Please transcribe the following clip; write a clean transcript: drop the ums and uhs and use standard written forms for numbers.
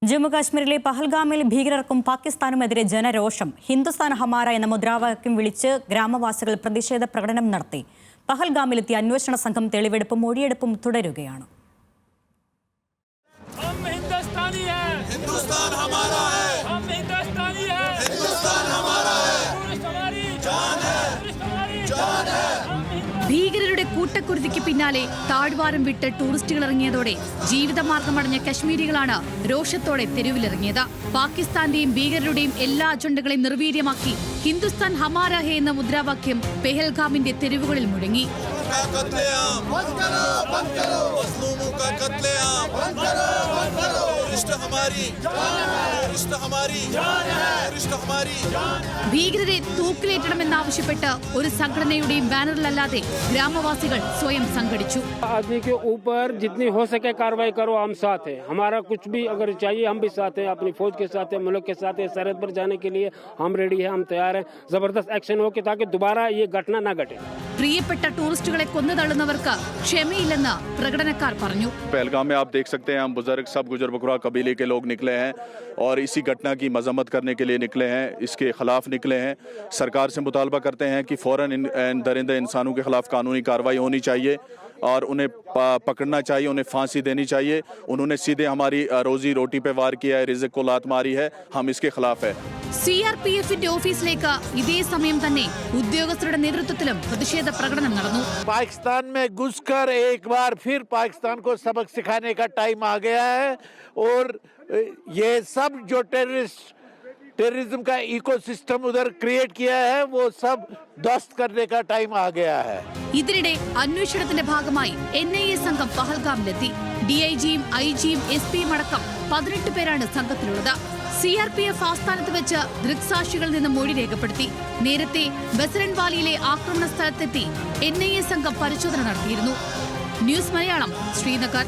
ജമ്മുകാശ്മീരിലെ പഹൽഗാമിൽ ഭീകരർക്കും പാകിസ്ഥാനുമെതിരെ ജനരോഷം. ഹിന്ദുസ്ഥാൻ ഹമാര എന്ന മുദ്രാവാക്യം വിളിച്ച് ഗ്രാമവാസികൾ പ്രതിഷേധ പ്രകടനം നടത്തി. പഹൽഗാമിലെത്തിയ അന്വേഷണ സംഘം തെളിവെടുപ്പും മൊഴിയെടുപ്പും തുടരുകയാണ്. ഭീകരരുടെ കൂട്ടക്കുരുതിക്ക് പിന്നാലെ താഴ്വാരം വിട്ട് ടൂറിസ്റ്റുകൾ ഇറങ്ങിയതോടെ ജീവിതമാർഗമടഞ്ഞ കശ്മീരികളാണ് രോഷത്തോടെ തെരുവിലിറങ്ങിയത്. പാകിസ്ഥാന്റെയും ഭീകരരുടെയും എല്ലാ അജണ്ടകളെയും നിർവീര്യമാക്കി ഹിന്ദുസ്ഥാൻ ഹമാര ഹേ എന്ന മുദ്രാവാക്യം പെഹൽഗാമിന്റെ തെരുവുകളിൽ മുഴങ്ങി. ഭീകരരെ തൂക്കിലേറ്റണമെന്നാവശ്യപ്പെട്ട് ഒരു സംഘടനയുടെയും ബാനറിലല്ലാതെ ഗ്രാമവാസികൾ സ്വയം സംഘടിച്ചു. आदमी के ऊपर जितनी हो सके कार्रवाई करो, हम साथ हैं. हमारा कुछ भी अगर चाहिए हम भी साथ हैं, अपनी फौज के साथ हैं, मुल्क के साथ हैं. सरहद पर जाने के लिए हम रेडी हैं, हम तैयार हैं. जबरदस्त एक्शन हो कि ताकि दोबारा ये घटना ना घटे. പ്രിയപ്പെട്ട ടൂറിസ്റ്റുകളെ കൊന്നു തള്ളുന്നവർക്ക് ക്ഷമയില്ലെന്ന് പ്രകടനക്കാർ പറഞ്ഞു. पहलगाम में आप देख सकते हैं, हम बुजुर्ग सब गुजर बकरा कबीले के लोग निकले हैं और इसी घटना की मजम्मत करने के लिए निकले हैं, इसके खिलाफ निकले हैं. सरकार से मुतालबा करते हैं कि फौरन इन दरिंदा इंसानों के खिलाफ कानूनी कार्रवाई होनी चाहिए और उन्हें पकड़ना चाहिए, उन्हें फांसी देनी चाहिए. उन्होंने सीधे हमारी रोजी रोटी पे वार किया है, रिज़्क़ को लात मारी है. हम इसके खिलाफ है. CRPFന്റെ ഓഫീസിലേക്ക് ഇതേ സമയം തന്നെ ഉദ്യോഗസ്ഥരുടെ നേതൃത്വത്തിലും പ്രതിഷേധ പ്രകടനം നടന്നു. पाकिस्तान में घुसकर एक बार फिर पाकिस्तान को सबक सिखाने का टाइम आ गया है और ये सब जो टेररिज्म का इकोसिस्टम उधर क्रिएट किया है वो सब ध्वस्त करने का टाइम आ गया है. ഇതിനിടെ അന്വേഷണത്തിന്റെ ഭാഗമായി NIA സംഘം പഹൽഗാമിലെത്തി. DIGയും IGയും SPയും അടക്കം 18 പേരാണ് സംഘത്തിലുള്ളത്. CRPF ആസ്ഥാനത്ത് വെച്ച് ദൃക്സാക്ഷികളിൽ നിന്ന് മൊഴി രേഖപ്പെടുത്തി. നേരത്തെ ബസരൻവാലിയിലെ ആക്രമണ സ്ഥലത്തെത്തി NIA സംഘം പരിശോധന നടത്തിയിരുന്നു. ന്യൂസ് മലയാളം, ശ്രീനഗർ.